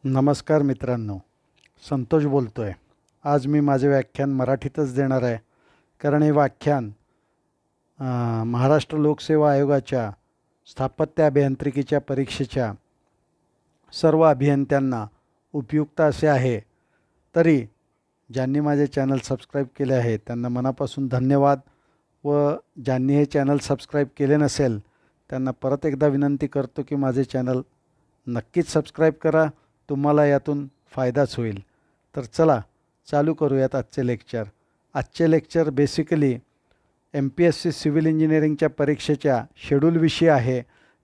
नमस्कार मित्रांनो, संतोष बोलतो आहे. आज मी माझे व्याख्यान मराठीतच देणार आहे, कारण हे व्याख्यान महाराष्ट्र लोकसेवा आयोगाच्या स्थापत्य अभियांत्रिकीच्या परीक्षेच्या सर्व अभियंत्यांना उपयुक्त असे आहे. तरी ज्यांनी माझे चॅनल सबस्क्राईब केले आहे त्यांना मनापासून धन्यवाद, व ज्यांनी हे चॅनल सबस्क्राईब केले नसेल त्यांना परत एकदा विनंती करतो की माझे चॅनल नक्कीच सबस्क्राईब करा. तुम्हाला यातून फायदाच होईल. तर चला चालू करूयात आजचे लेक्चर. आजचे लेक्चर बेसिकली MPSC सिव्हिल इंजिनिअरिंगच्या परीक्षेच्या शेड्यूलविषयी आहे,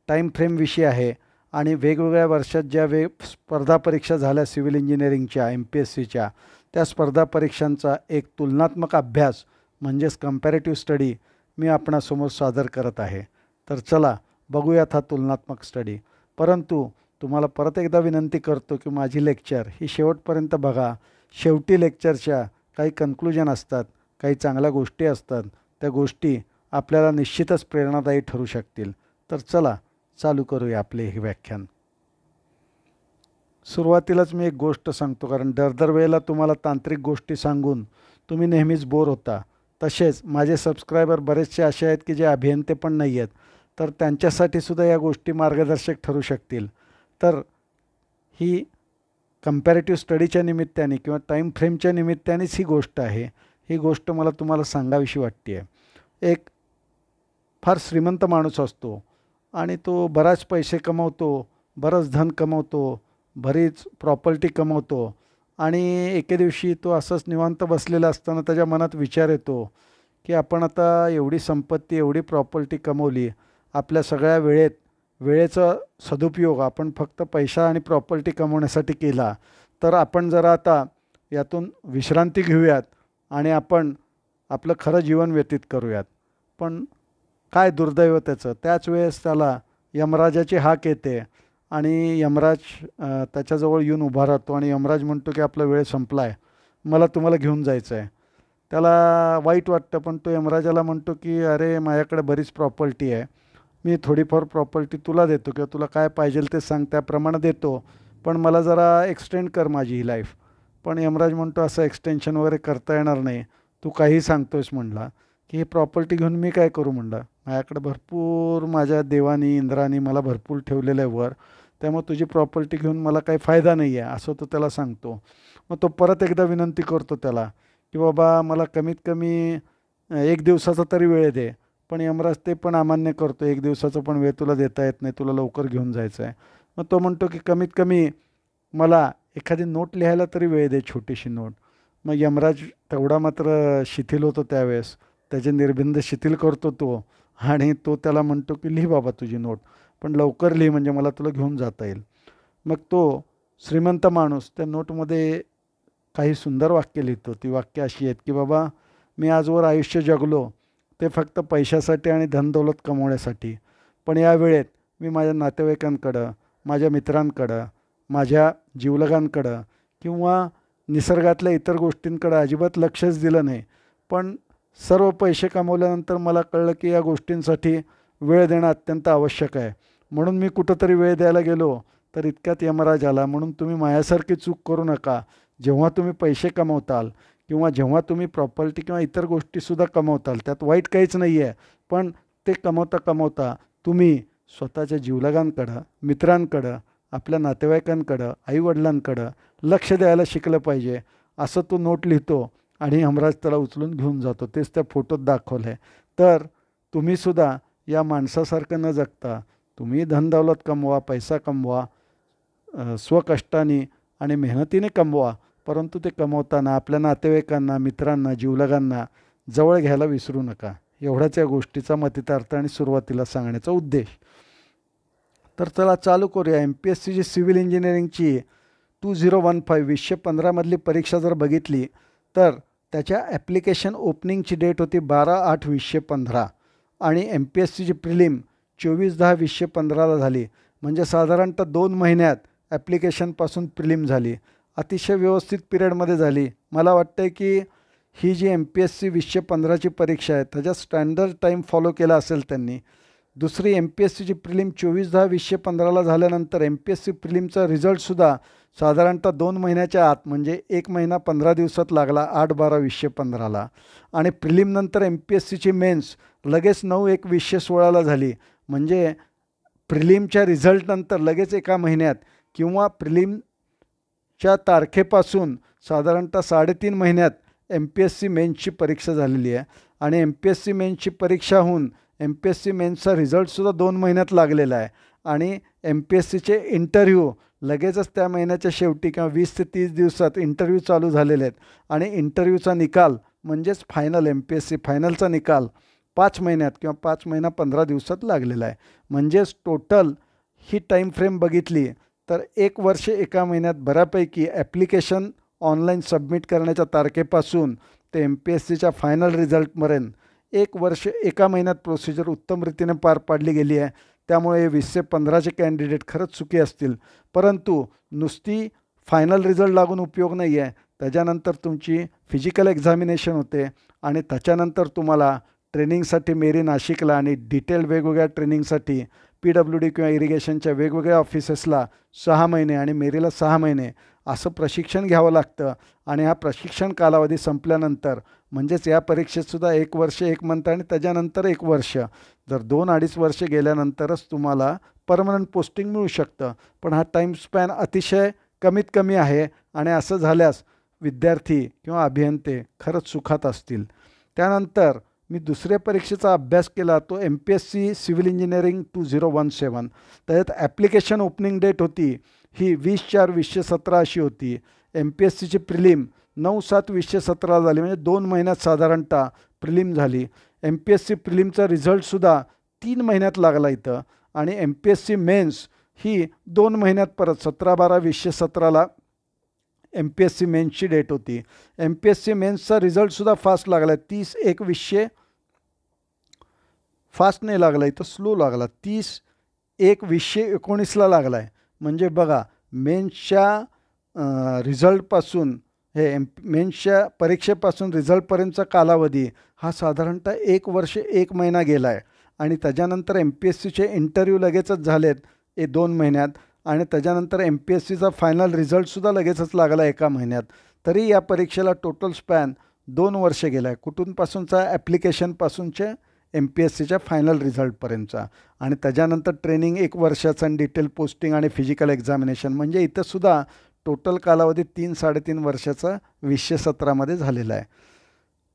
टाईम फ्रेमविषयी आहे आणि वेगवेगळ्या वर्षात ज्या स्पर्धा परीक्षा झाल्या सिव्हिल इंजिनिअरिंगच्या MPSCच्या त्या स्पर्धा परीक्षांचा एक तुलनात्मक अभ्यास म्हणजेच कंपॅरेटिव्ह स्टडी मी आपणासमोर सादर करत आहे. तर चला बघूयात हा तुलनात्मक स्टडी. परंतु तुम्हाला परत एकदा विनंती करतो की माझी लेक्चर ही शेवटपर्यंत बघा. शेवटी लेक्चरच्या काही कन्क्लुजन असतात, काही चांगल्या गोष्टी असतात. त्या गोष्टी आपल्याला निश्चितच प्रेरणादायी ठरू शकतील. तर चला चालू करूया आपले हे व्याख्यान. सुरुवातीलाच मी एक गोष्ट सांगतो, कारण दर वेळेला तुम्हाला तांत्रिक गोष्टी सांगून तुम्ही नेहमीच बोर होता. तसेच माझे सबस्क्रायबर बरेचसे असे आहेत की जे अभियंते पण नाही आहेत, तर त्यांच्यासाठी सुद्धा या गोष्टी मार्गदर्शक ठरू शकतील. तर ही कंपॅरेटिव्ह स्टडीच्या निमित्ताने किंवा टाईम फ्रेमच्या निमित्तानेच ही गोष्ट आहे. ही गोष्ट मला तुम्हाला सांगावीशी वाटते आहे. एक फार श्रीमंत माणूस असतो आणि तो बराच पैसे कमवतो, बरंच धन कमवतो, बरीच प्रॉपर्टी कमवतो आणि एके दिवशी तो असंच निवांत बसलेला असताना त्याच्या मनात विचार येतो की आपण आता एवढी संपत्ती, एवढी प्रॉपर्टी कमवली, आपल्या सगळ्या वेळेचा सदुपयोग आपण फक्त पैसा आणि प्रॉपर्टी कमवण्यासाठी केला, तर आपण जरा आता यातून विश्रांती घेऊयात आणि आपण आपलं खरं जीवन व्यतीत करूयात. पण काय दुर्दैव त्याचं, त्याच वेळेस त्याला यमराजाची हाक येते आणि यमराज त्याच्याजवळ येऊन उभा राहतो आणि यमराज म्हणतो की आपला वेळ संपला आहे, मला तुम्हाला घेऊन जायचं आहे. त्याला वाईट वाटतं, पण तो यमराजाला म्हणतो की अरे माझ्याकडे बरीच प्रॉपर्टी आहे, मी थोडीफार प्रॉपर्टी तुला देतो किंवा तुला काय पाहिजे ते सांग, त्याप्रमाणे देतो, पण मला जरा एक्सटेंड कर माझी ही लाईफ. पण यमराज म्हणतो असं एक्सटेन्शन वगैरे करता येणार नाही, तू काही सांगतोयस म्हणला की ही प्रॉपर्टी घेऊन मी काय करू म्हणला, माझ्याकडे भरपूर माझ्या देवानी इंद्रानी मला भरपूर ठेवलेलं आहे वर, त्यामुळे तुझी प्रॉपर्टी घेऊन मला काही फायदा नाही आहे असं तो त्याला सांगतो. मग तो परत एकदा विनंती करतो त्याला की बाबा मला कमीत कमी 1 दिवसाचा तरी वेळ दे. पण यमराज ते पण अमान्य करतो, 1 दिवसाचा पण वेळ तुला देता येत नाही, तुला लवकर घेऊन जायचं आहे. मग तो म्हणतो की कमीत कमी मला एखादी नोट लिहायला तरी वेळ दे, छोटीशी नोट. मग यमराज तेवढा मात्र शिथिल होतो त्यावेळेस, त्याचे निर्बंध शिथिल करतो तो आणि तो त्याला म्हणतो की लिही बाबा तुझी नोट, पण लवकर लिही म्हणजे मला तुला घेऊन जाता येईल. मग तो श्रीमंत माणूस त्या नोटमध्ये काही सुंदर वाक्य लिहितो. ती वाक्य अशी आहेत की बाबा मी आजवर आयुष्य जगलो ते फक्त पैशासाठी आणि धनदौलत कमवण्यासाठी, पण या वेळेत मी माझ्या नातेवाईकांकडं, माझ्या मित्रांकडं, माझ्या जीवलगांकडं किंवा निसर्गातल्या इतर गोष्टींकडं अजिबात लक्षच दिलं नाही. पण सर्व पैसे कमवल्यानंतर मला कळलं की या गोष्टींसाठी वेळ देणं अत्यंत आवश्यक आहे. म्हणून मी कुठंतरी वेळ द्यायला गेलो तर इतक्यात यमराज आला. म्हणून तुम्ही माझ्यासारखी चूक करू नका. जेव्हा तुम्ही पैसे कमवताल किंवा जेव्हा तुम्ही प्रॉपर्टी किंवा इतर गोष्टीसुद्धा कमवताल, त्यात वाईट काहीच नाही आहे, पण ते कमवता तुम्ही स्वतःच्या जीवलगांकडं, मित्रांकडं, आपल्या नातेवाईकांकडं, आईवडिलांकडं लक्ष द्यायला शिकलं पाहिजे. असं तो नोट लिहितो आणि यमराज त्याला उचलून घेऊन जातो. तेच त्या फोटोत दाखवलं आहे. तर तुम्हीसुद्धा या माणसासारखं न जगता तुम्ही धनदौलत कमवा, पैसा कमवा, स्वकष्टाने आणि मेहनतीने कमवा, परंतु ते कमवताना आपल्या नातेवाईकांना, मित्रांना, जीवलगांना जवळ घ्यायला विसरू नका. एवढाच या गोष्टीचा मतितार्थ आणि सुरुवातीला सांगण्याचा उद्देश. तर चला चालू करूया. MPSCची सिव्हिल इंजिनिअरिंगची 2015 2015मधली परीक्षा जर बघितली तर त्याच्या ॲप्लिकेशन ओपनिंगची डेट होती 12/8/2015 आणि MPSCची प्रिलिम 24/10/2015ला झाली. म्हणजे साधारणतः 2 महिन्यात ॲप्लिकेशनपासून प्रिलिम झाली. अतिशय व्यवस्थित पिरियडमध्ये झाली. मला वाटतं आहे की ही जी MPSC 2015ची परीक्षा आहे त्याच्यात स्टँडर्ड टाईम फॉलो केला असेल त्यांनी. दुसरी एम पी एस सीची प्रिलिम 24/10/2015ला झाल्यानंतर एम पी एस सी प्रिलिमचा रिझल्टसुद्धा साधारणतः 2 महिन्याच्या आत म्हणजे 1 महिना 15 दिवसात लागला 8/12/2015ला. आणि प्रिलिमनंतर एम पी एस सीची मेन्स लगेच 9/1/2016ला झाली. म्हणजे प्रिलिमच्या रिझल्टनंतर लगेच एका महिन्यात किंवा प्रिलिमच्या तारखेपासून साधारणतः 3.5 महिन्यात एम पी एस सी मेन्सची परीक्षा झालेली आहे. आणि एम पी एस सी मेन्सची परीक्षा होऊन एम पी एस सी मेन्सचा रिझल्टसुद्धा 2 महिन्यात लागलेला आहे. आणि एम पी एस सीचे इंटरव्ह्यू लगेचच त्या महिन्याच्या शेवटी किंवा 20 ते 30 दिवसात इंटरव्ह्यू चालू झालेले आहेत. आणि इंटरव्ह्यूचा निकाल म्हणजेच final M P S C फायनलचा निकाल 5 महिन्यात किंवा 5 महिना 15 दिवसात लागलेला आहे. म्हणजेच टोटल ही टाईम फ्रेम बघितली तर 1 वर्ष एका महिन्यात बऱ्यापैकी ॲप्लिकेशन ऑनलाईन सबमिट करण्याच्या तारखेपासून ते एम पी एस सीच्या फायनल रिझल्टपर्यंत 1 वर्ष एका महिन्यात प्रोसिजर उत्तम रीतीने पार पाडली गेली आहे. त्यामुळे 2015चे कॅन्डिडेट खरंच सुखी असतील. परंतु नुसती फायनल रिझल्ट लागून उपयोग नाही आहे. त्याच्यानंतर तुमची फिजिकल एक्झामिनेशन होते आणि त्याच्यानंतर तुम्हाला ट्रेनिंगसाठी मेरी नाशिकला आणि डिटेल वेगवेगळ्या ट्रेनिंगसाठी PWD किंवा इरिगेशनच्या वेगवेगळ्या ऑफिसेसला 6 महिने आणि मेरीला 6 महिने असं प्रशिक्षण घ्यावं लागतं. आणि हा प्रशिक्षण कालावधी संपल्यानंतर म्हणजेच या परीक्षेतसुद्धा 1 वर्ष 1 मंथ आणि त्याच्यानंतर 1 वर्ष जर 2-2.5 वर्ष गेल्यानंतरच तुम्हाला परमनंट पोस्टिंग मिळू शकतं. पण हा टाईम स्पॅन अतिशय कमीत कमी आहे आणि असं झाल्यास विद्यार्थी किंवा अभियंते खरंच सुखात असतील. त्यानंतर मी दुसऱ्या परीक्षेचा अभ्यास केला तो M P S C civil engineering 2017. त्याच्यात ॲप्लिकेशन ओपनिंग डेट होती ही 20/4/2017 अशी होती. एम पी एस सीची प्रिलिम 9/7/2017 झाली म्हणजे 2 महिन्यात साधारणतः प्रिलिम झाली. एम पी एस सी प्रिलिमचा रिझल्टसुद्धा 3 महिन्यात लागला इथं. आणि M P S C mains ही 2 महिन्यात परत 17/12/2017ला एम पी एस सी मेन्सची डेट होती. एम पी एस सी मेन्सचा रिझल्टसुद्धा फास्ट लागला आहे 30/1/20 फास्ट नाही लागला इथं स्लो लागला 30/1/2019ला लागला आहे. म्हणजे बघा मेन्सच्या रिझल्टपासून हे मेन्सच्या परीक्षेपासून रिझल्टपर्यंतचा कालावधी हा साधारणतः 1 वर्ष 1 महिना गेला आहे. आणि त्याच्यानंतर एम पी एस सीचे इंटरव्ह्यू लगेचच झालेत 2 महिन्यात आणि त्याच्यानंतर एम पी एस सीचा फायनल रिझल्टसुद्धा लगेचच लागला एका महिन्यात. तरी या परीक्षेला टोटल स्पॅन 2 वर्ष गेला आहे कुठूनपासूनचा ॲप्लिकेशनपासूनचे एम पी एस सीच्या फायनल रिझल्टपर्यंतचा. आणि त्याच्यानंतर ट्रेनिंग 1 वर्षाचं आणि डिटेल पोस्टिंग आणि फिजिकल एक्झामिनेशन म्हणजे इथंसुद्धा टोटल कालावधी 3-3.5 वर्षाचा 2017मध्ये झालेला आहे.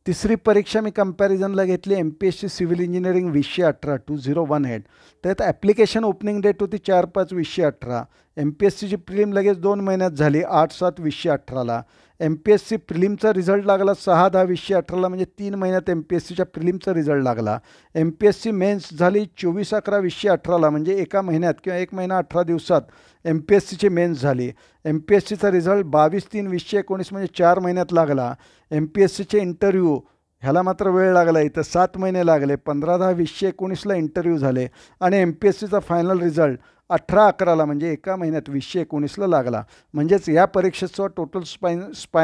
तिसरी परीक्षा मी कंपॅरिझनला घेतली M P S C civil engineering 2018 2018. त्यात ॲप्लिकेशन ओपनिंग डेट होती 4/5/2018. एम पी एस सीची प्रिलिम लगेच 2 महिन्यात झाली 8/7/2018ला. एम पी एस सी प्रिलिमचा रिझल्ट लागला 6/10/2018ला म्हणजे 3 महिन्यात एम पी एस सीच्या प्रिलिमचा रिझल्ट लागला. M P S C mains झाली 24/11/2018ला म्हणजे एका महिन्यात किंवा 1 महिना 18 दिवसात एम पी एस सीची मेन्स झाली. एम पी एस सीचा रिझल्ट 22/3/2019 म्हणजे 4 महिन्यात लागला. एम पी एस सीचे इंटरव्ह्यू ह्याला मात्र वेळ लागला इथं 7 महिने लागले 15/10/2019ला इंटरव्ह्यू झाले. आणि एम पी एस सीचा फायनल रिझल्ट 18/11ला म्हणजे एका महिन्यात 2019ला लागला. म्हणजेच या परीक्षेचा टोटल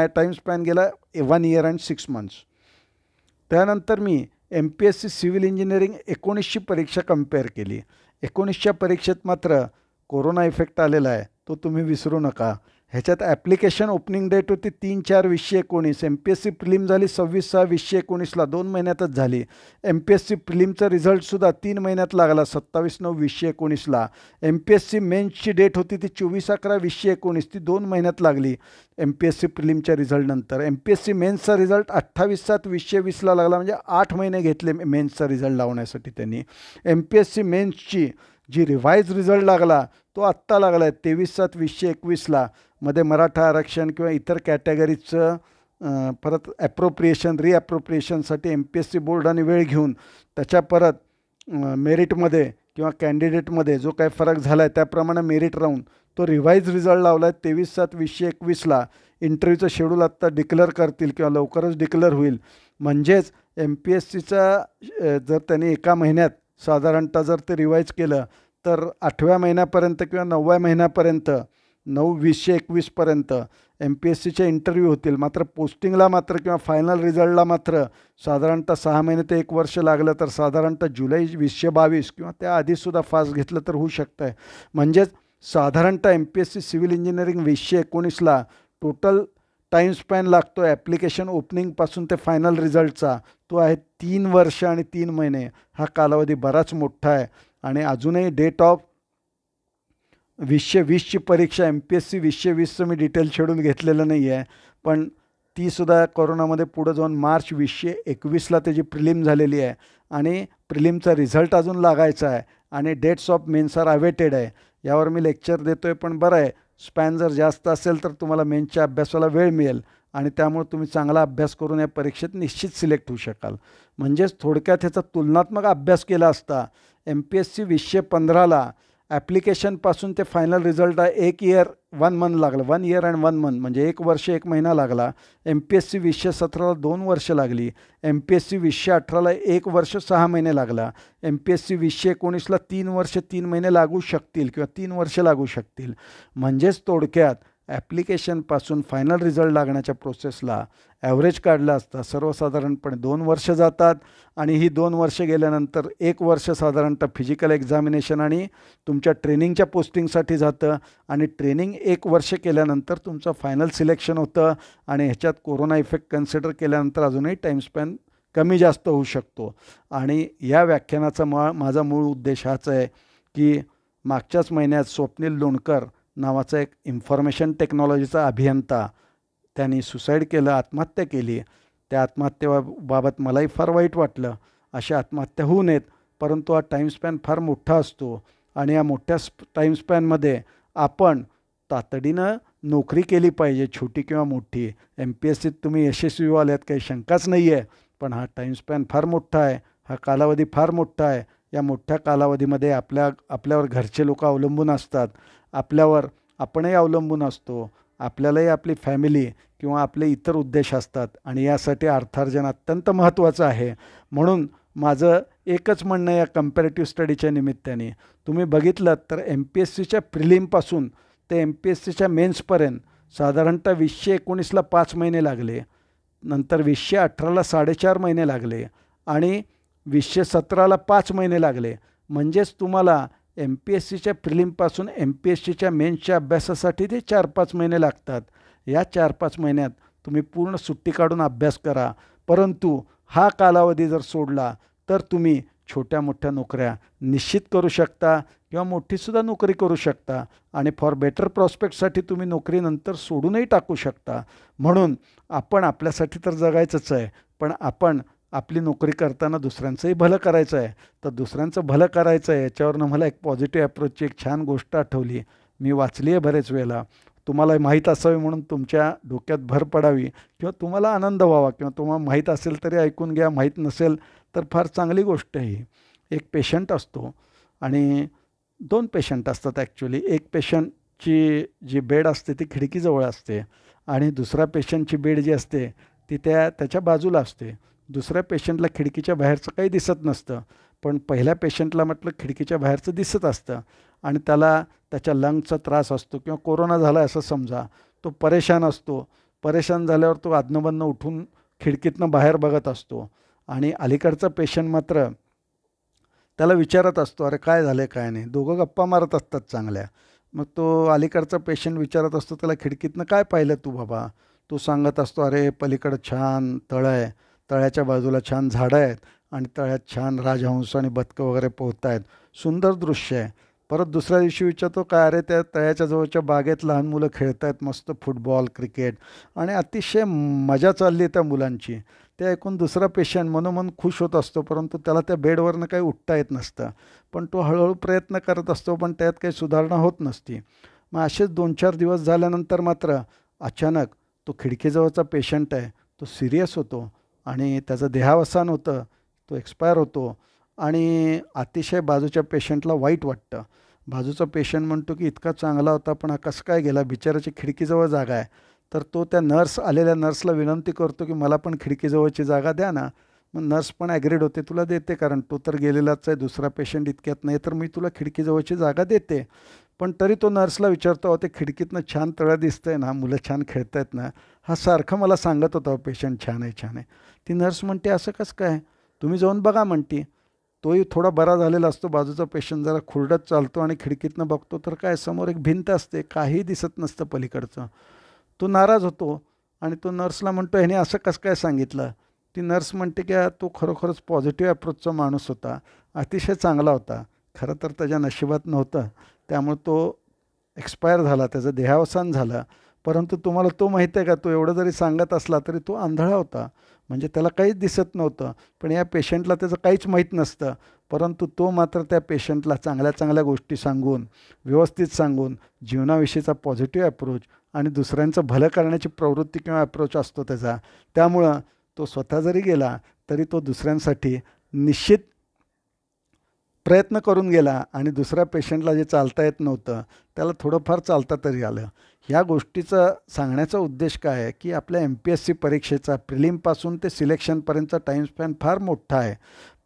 टाईम स्पॅन गेला 1 year and 6 months. त्यानंतर मी M P S C civil engineering 19ची परीक्षा कंपेअर केली. 19च्या परीक्षेत मात्र कोरोना इफेक्ट आलेला आहे तो तुम्ही विसरू नका. ह्याच्यात ॲप्लिकेशन ओपनिंग डेट होती 3/4/2019. M P S C prelim झाली 26/6/2019ला 2 महिन्यातच झाली. एम पी एस सी प्रिलिमचा रिझल्टसुद्धा 3 महिन्यात लागला 27/9/2019ला. एम पी एस सी मेन्सची डेट होती ती 24/11/2019 ती 2 महिन्यात लागली एम पी एस सी प्रिलिमच्या रिझल्टनंतर. एम पी एस सी मेन्सचा रिझल्ट 28/7/2020ला लागला म्हणजे 8 महिने घेतले मेन्सचा रिझल्ट लावण्यासाठी त्यांनी. एम पी एस सी मेन्सची जी रिवाईज रिझल्ट लागला तो आत्ता लागला आहे 23/7/2021ला. मध्ये मराठा आरक्षण किंवा इतर कॅटेगरीचं परत रिॲप्रोप्रिएशनसाठी एम पी एस सी बोर्डाने वेळ घेऊन त्याच्या परत मेरिटमध्ये किंवा कॅन्डिडेटमध्ये जो काही फरक झाला आहे त्याप्रमाणे मेरिट राहून तो रिवाईज रिझल्ट लावला आहे 23/7/2021ला. इंटरव्ह्यूचं शेड्यूल आत्ता डिक्लेअर करतील किंवा लवकरच डिक्लेअर होईल. म्हणजेच एम पी एस सीचा जर त्यांनी एका महिन्यात साधारणतः जर ते रिवाईज केलं तर 8व्या महिन्यापर्यंत किंवा 9व्या महिन्यापर्यंत 9/20/21पर्यंत एम पी एस सीचे इंटरव्ह्यू होतील. मात्र पोस्टिंगला मात्र किंवा फायनल रिझल्टला मात्र साधारणतः 6 महिने ते 1 वर्ष लागलं तर साधारणतः जुलै 2022 किंवा त्याआधीसुद्धा फास्ट घेतलं तर होऊ शकतं आहे. म्हणजेच साधारणतः M P S C civil engineering 2019ला टोटल टाईम स्पॅन लागतो ॲप्लिकेशन ओपनिंगपासून ते फायनल रिझल्टचा, तो आहे 3 वर्ष आणि 3 महिने. हा कालावधी बराच मोठा आहे. आणि अजूनही डेट ऑफ 2020ची परीक्षा एम पी एस सी 2020चं मी डिटेल शेड्यूल घेतलेलं नाही आहे, पण तीसुद्धा कोरोनामध्ये पुढं जाऊन मार्च 2021ला त्याची प्रिलिम झालेली आहे आणि प्रिलिमचा रिझल्ट अजून लागायचा आहे आणि dates of mains are awaited आहे. यावर मी लेक्चर देतो आहे, पण बरं आहे स्पॅन जर जास्त असेल तर तुम्हाला मेन्सच्या अभ्यासाला वेळ मिळेल आणि त्यामुळे तुम्ही चांगला अभ्यास करून या परीक्षेत निश्चित सिलेक्ट होऊ शकाल. म्हणजेच थोडक्यात ह्याचा तुलनात्मक अभ्यास केला असता एम पी एस सी 2015ला ॲप्लिकेशनपासून ते फायनल रिझल्ट 1 इयर 1 मंथ लागलं. 1 इयर अँड 1 मंथ म्हणजे 1 वर्ष 1 महिना लागला. एम पी एस सी 2017ला 2 वर्ष लागली. एम पी एस सी 2018ला 1 वर्ष 6 महिने लागला. एम पी एस सी 2019ला 3 वर्ष 3 महिने लागू शकतील किंवा 3 वर्ष लागू शकतील. म्हणजेच थोडक्यात ॲप्लिकेशनपासून फायनल रिझल्ट लागण्याच्या प्रोसेसला ॲव्हरेज काढला असता सर्वसाधारणपणे 2 वर्ष जातात आणि ही 2 वर्ष गेल्यानंतर 1 वर्ष साधारणतः फिजिकल एक्झामिनेशन आणि तुमच्या ट्रेनिंगच्या पोस्टिंगसाठी जातं आणि ट्रेनिंग 1 वर्ष केल्यानंतर तुमचं फायनल सिलेक्शन होतं आणि ह्याच्यात कोरोना इफेक्ट कन्सिडर केल्यानंतर अजूनही टाईम स्पॅन कमी जास्त होऊ शकतो. आणि या व्याख्यानाचा माझा मूळ उद्देश हाच आहे की मागच्याच महिन्यात स्वप्नील लोणकर नावाचा एक इन्फॉर्मेशन टेक्नॉलॉजीचा अभियंता त्यांनी सुसाईड केलं, आत्महत्या केली. त्या आत्महत्येबाबत मलाही फार वाईट वाटलं. अशा आत्महत्या होऊ नयेत, परंतु हा टाईम स्पॅन फार मोठा असतो आणि या मोठ्या टाईम स्पॅनमध्ये आपण तातडीनं नोकरी केली पाहिजे, छोटी किंवा मोठी. एम पी एस सीत तुम्ही यशस्वी व्हाल यात काही शंकाच नाही आहे, पण हा टाईम स्पॅन फार मोठा आहे, हा कालावधी फार मोठा आहे. या मोठ्या कालावधीमध्ये आपल्यावर घरचे लोक अवलंबून असतात, आपल्यावर आपणही अवलंबून असतो, आपल्यालाही आपली फॅमिली किंवा आपले इतर उद्देश असतात आणि यासाठी अर्थार्जन अत्यंत महत्त्वाचं आहे. म्हणून माझं एकच म्हणणं या कंपॅरेटिव्ह स्टडीच्या निमित्ताने, तुम्ही बघितलं तर एम पी एस सीच्या प्रिलिमपासून ते एम पी एस सीच्या मेन्सपर्यंत साधारणतः 2019ला 5 महिने लागले, नंतर 2018ला 4.5 महिने लागले आणि 2017ला 5 महिने लागले. म्हणजेच तुम्हाला एम पी एस सीच्या प्रिलिमपासून एम पी एस सीच्या मेन्सच्या अभ्यासासाठी ते 4-5 महिने लागतात. या 4-5 महिन्यात तुम्ही पूर्ण सुट्टी काढून अभ्यास करा, परंतु हा कालावधी जर सोडला तर तुम्ही छोट्या मोठ्या नोकऱ्या निश्चित करू शकता किंवा मोठीसुद्धा नोकरी करू शकता आणि फॉर बेटर प्रॉस्पेक्टसाठी तुम्ही नोकरी नंतर सोडूनही टाकू शकता. म्हणून आपण आपल्यासाठी तर जगायचंच आहे, पण आपण आपली नोकरी करताना दुसऱ्यांचंही भलं करायचं आहे. तर दुसऱ्यांचं भलं करायचं आहे याच्यावरनं मला एक पॉझिटिव्ह अप्रोचची एक छान गोष्ट आठवली, मी वाचली आहे बरेच वेळेला. तुम्हाला माहीत असावी म्हणून तुमच्या डोक्यात भर पडावी किंवा तुम्हाला आनंद व्हावा किंवा तुम्हाला माहीत असेल तरी ऐकून घ्या, माहीत नसेल तर फार चांगली गोष्ट आहे. एक पेशंट असतो आणि 2 पेशंट असतात ॲक्च्युली. एक पेशंटची जी बेड असते ती खिडकीजवळ असते आणि दुसऱ्या पेशंटची बेड जी असते ती त्याच्या बाजूला असते. दुसऱ्या पेशंटला खिडकीच्या बाहेरचं काही दिसत नसतं, पण पहिल्या पेशंटला म्हटलं खिडकीच्या बाहेरचं दिसत असतं आणि त्याला त्याच्या लंगचा त्रास असतो किंवा कोरोना झाला असं समजा. तो परेशान असतो. परेशान झाल्यावर तो अधनंमधनं उठून खिडकीतनं बाहेर बघत असतो आणि अलीकडचा पेशंट मात्र त्याला विचारत असतो, अरे काय झालं काय नाही. दोघं गप्पा मारत असतात चांगल्या. मग तो अलीकडचा पेशंट विचारत असतो त्याला, खिडकीतनं काय पाहिलं तू बाबा. तो सांगत असतो, अरे पलीकडं छान तळं आहे, तळ्याच्या बाजूला छान झाडं आहेत आणि तळ्यात छान राजहंस आणि बदकं वगैरे पोहत आहेत, सुंदर दृश्य आहे. परत दुसऱ्या दिवशी विचारतो, काय अरे त्या तळ्याच्या जवळच्या बागेत लहान मुलं खेळत आहेत, मस्त फुटबॉल क्रिकेट आणि अतिशय मजा चालली आहे त्या मुलांची. ते ऐकून दुसरा पेशंट मनोमन खुश होत असतो, परंतु त्याला त्या बेडवरनं काही उठता येत नसतं. पण तो हळूहळू प्रयत्न करत असतो, पण त्यात काही सुधारणा होत नसती. मग असेच 2-4 दिवस झाल्यानंतर मात्र अचानक तो खिडकीजवळचा पेशंट आहे तो सिरियस होतो आणि त्याचं देहावसान होतं, तो एक्सपायर होतो आणि अतिशय बाजूच्या पेशंटला वाईट वाटतं. बाजूचा पेशंट म्हणतो की इतका चांगला होता पण हा कसं काय गेला, बिचाराची खिडकीजवळ जागा आहे. तर तो त्या आलेल्या नर्सला विनंती करतो की मला पण खिडकीजवळची जागा द्या ना. मग नर्स पण ॲग्रीड होते, तुला देते, कारण तो तर गेलेलाच आहे, दुसरा पेशंट इतक्यात नाही, तर मी तुला खिडकीजवळची जागा देते. पण तरी तो नर्सला विचारतो, "अहो, ते खिडकीतनं छान तळं दिसतंय ना, मुलं छान खेळत आहेत ना." हा सारखं मला सांगत होता, पेशंट छान आहे, छान आहे. ती नर्स म्हणते, "असं कसं काय? तुम्ही जाऊन बघा," म्हणते. तोही थोडा बरा झालेला असतो. बाजूचा पेशंट जरा खुरडत चालतो आणि खिडकीतनं बघतो तर काय समोर एक भिंत असते, काहीही दिसत नसतं पलीकडचं. तो नाराज होतो आणि तो नर्सला म्हणतो, "ह्याने असं कसं काय सांगितलं?" ती नर्स म्हणते की तो खरोखरच पॉझिटिव्ह अप्रोचचा माणूस होता, अतिशय चांगला होता. खरं तर त्याच्या नशिबात नव्हतं, त्यामुळे तो एक्सपायर झाला, त्याचं देहावसान झालं. परंतु तुम्हाला तो माहीत आहे का, तो एवढं जरी सांगत असला तरी तो आंधळा होता. म्हणजे त्याला काहीच दिसत नव्हतं. पण या पेशंटला त्याचं काहीच माहीत नसतं. परंतु तो मात्र त्या पेशंटला चांगल्या चांगल्या गोष्टी सांगून, व्यवस्थित सांगून, जीवनाविषयीचा पॉझिटिव्ह अप्रोच आणि दुसऱ्यांचं भलं करण्याची प्रवृत्ती किंवा अप्रोच असतो त्याचा. त्यामुळं तो स्वतः जरी गेला तरी तो दुसऱ्यांसाठी निश्चित प्रयत्न करून गेला आणि दुसऱ्या पेशंटला जे चालता येत नव्हतं त्याला थोडंफार चालता तरी आलं. ह्या गोष्टीचं सांगण्याचा उद्देश काय आहे की आपल्या MPSC परीक्षेचा प्रिलिमपासून ते सिलेक्शनपर्यंतचा टाईम स्पॅन फार मोठा आहे.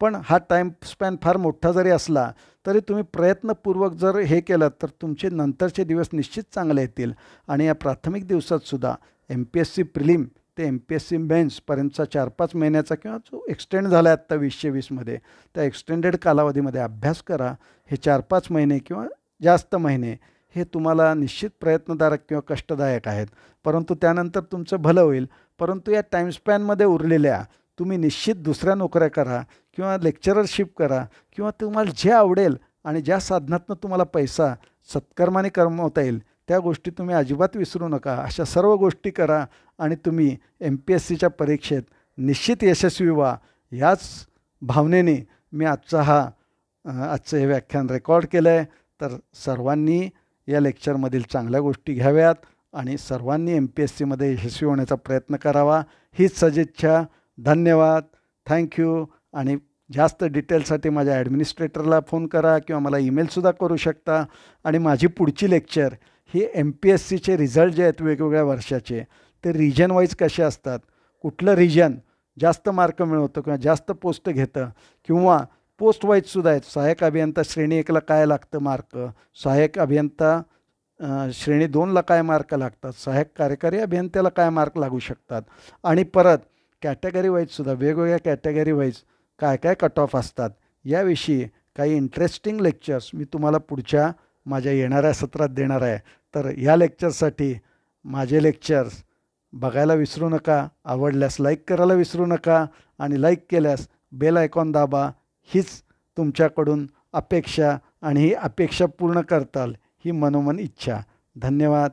पण हा टाईम स्पॅन फार मोठा जरी असला तरी तुम्ही प्रयत्नपूर्वक जर हे केलं तर तुमचे नंतरचे दिवस निश्चित चांगले येतील. आणि या प्राथमिक दिवसातसुद्धा MPSC प्रिलिम ते MPSC मेन्सपर्यंतचा 4-5 महिन्याचा किंवा जो एक्सटेंड झाला आहे आत्ता 2020मध्ये, त्या एक्सटेंडेड कालावधीमध्ये अभ्यास करा. हे 4-5 महिने किंवा जास्त महिने हे तुम्हाला निश्चित प्रयत्नदायक किंवा कष्टदायक आहेत. परंतु त्यानंतर तुमचं भलं होईल. परंतु या टाईम स्पॅनमध्ये उरलेल्या तुम्ही निश्चित दुसऱ्या नोकऱ्या करा किंवा लेक्चररशिप करा किंवा तुम्हाला जे आवडेल आणि ज्या साधनातून तुम्हाला पैसा सत्कर्माने कमवता येईल त्या गोष्टी तुम्ही अजिबात विसरू नका. अशा सर्व गोष्टी करा आणि तुम्ही MPSCच्या परीक्षेत निश्चित यशस्वी व्हा. याच भावनेने मी आजचं हे व्याख्यान रेकॉर्ड केलं आहे. तर सर्वांनी या लेक्चरमधील चांगल्या गोष्टी घ्याव्यात आणि सर्वांनी MPSCमध्ये यशस्वी होण्याचा प्रयत्न करावा, हीच सदिच्छा. धन्यवाद. थँक्यू. आणि जास्त डिटेलसाठी माझ्या ॲडमिनिस्ट्रेटरला फोन करा किंवा मला ईमेलसुद्धा करू शकता. आणि माझी पुढची लेक्चर ही MPSCचे रिझल्ट जे आहेत वेगवेगळ्या वर्षाचे ते रिजन वाईज कसे असतात, कुठलं रिजन जास्त मार्क मिळवतं किंवा जास्त पोस्ट घेतं किंवा पोस्ट वाईजसुद्धा आहेत. सहाय्यक अभियंता श्रेणी 1ला काय लागतं मार्क, सहाय्यक अभियंता श्रेणी 2ला काय मार्क लागतात, सहाय्यक कार्यकारी अभियंत्याला काय मार्क लागू शकतात आणि परत कॅटेगरी वाईजसुद्धा वेगवेगळ्या कॅटेगरी वाईज काय काय कट ऑफ असतात याविषयी काही इंटरेस्टिंग लेक्चर्स मी तुम्हाला पुढच्या माझ्या येणाऱ्या सत्रात देणार आहे. तर या लेक्चरसाठी माझे लेक्चर्स बघायला विसरू नका. आवडल्यास लाईक करायला विसरू नका आणि लाईक केल्यास बेल आयकॉन दाबा. हीच तुमच्याकडून अपेक्षा आणि ही अपेक्षा पूर्ण करताल ही मनोमन इच्छा. धन्यवाद.